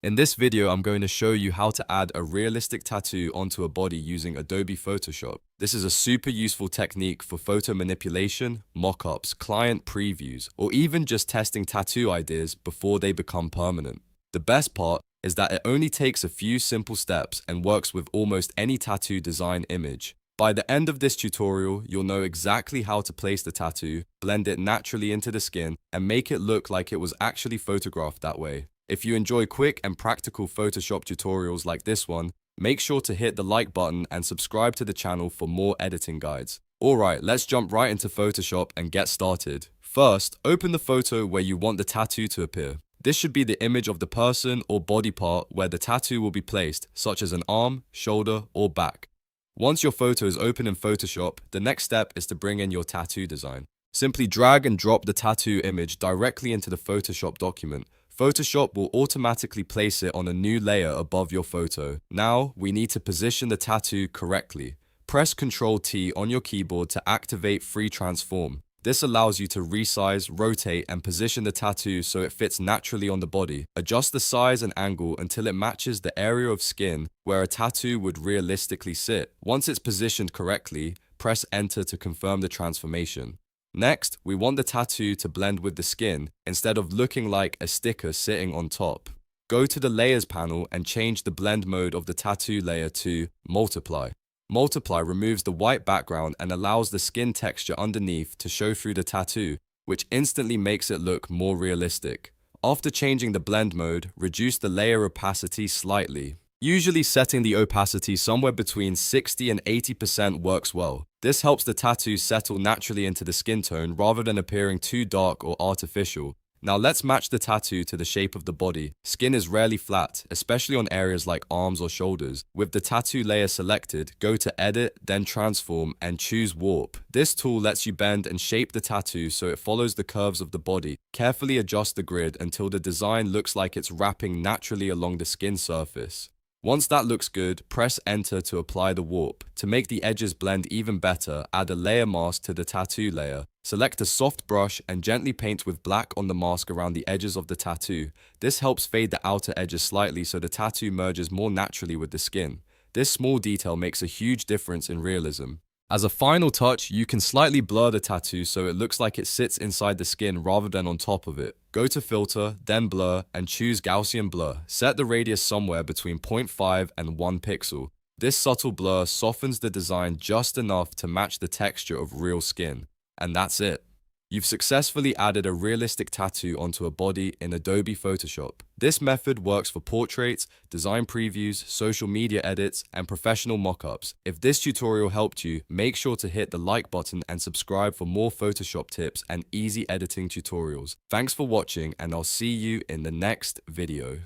In this video, I'm going to show you how to add a realistic tattoo onto a body using Adobe Photoshop. This is a super useful technique for photo manipulation, mock-ups, client previews, or even just testing tattoo ideas before they become permanent. The best part is that it only takes a few simple steps and works with almost any tattoo design image. By the end of this tutorial, you'll know exactly how to place the tattoo, blend it naturally into the skin, and make it look like it was actually photographed that way. If you enjoy quick and practical Photoshop tutorials like this one, make sure to hit the like button and subscribe to the channel for more editing guides. Alright, let's jump right into Photoshop and get started. First, open the photo where you want the tattoo to appear. This should be the image of the person or body part where the tattoo will be placed, such as an arm, shoulder, or back. Once your photo is open in Photoshop, the next step is to bring in your tattoo design. Simply drag and drop the tattoo image directly into the Photoshop document. Photoshop will automatically place it on a new layer above your photo. Now, we need to position the tattoo correctly. Press Ctrl T on your keyboard to activate Free Transform. This allows you to resize, rotate, and position the tattoo so it fits naturally on the body. Adjust the size and angle until it matches the area of skin where a tattoo would realistically sit. Once it's positioned correctly, press Enter to confirm the transformation. Next, we want the tattoo to blend with the skin instead of looking like a sticker sitting on top. Go to the Layers panel and change the blend mode of the tattoo layer to Multiply. Multiply removes the white background and allows the skin texture underneath to show through the tattoo, which instantly makes it look more realistic. After changing the blend mode, reduce the layer opacity slightly. Usually setting the opacity somewhere between 60 and 80% works well. This helps the tattoo settle naturally into the skin tone rather than appearing too dark or artificial. Now let's match the tattoo to the shape of the body. Skin is rarely flat, especially on areas like arms or shoulders. With the tattoo layer selected, go to Edit, then Transform, and choose Warp. This tool lets you bend and shape the tattoo so it follows the curves of the body. Carefully adjust the grid until the design looks like it's wrapping naturally along the skin surface. Once that looks good, press Enter to apply the warp. To make the edges blend even better, add a layer mask to the tattoo layer. Select a soft brush and gently paint with black on the mask around the edges of the tattoo. This helps fade the outer edges slightly so the tattoo merges more naturally with the skin. This small detail makes a huge difference in realism. As a final touch, you can slightly blur the tattoo so it looks like it sits inside the skin rather than on top of it. Go to Filter, then Blur, and choose Gaussian Blur. Set the radius somewhere between 0.5 and 1 pixel. This subtle blur softens the design just enough to match the texture of real skin. And that's it. You've successfully added a realistic tattoo onto a body in Adobe Photoshop. This method works for portraits, design previews, social media edits, and professional mockups. If this tutorial helped you, make sure to hit the like button and subscribe for more Photoshop tips and easy editing tutorials. Thanks for watching, and I'll see you in the next video.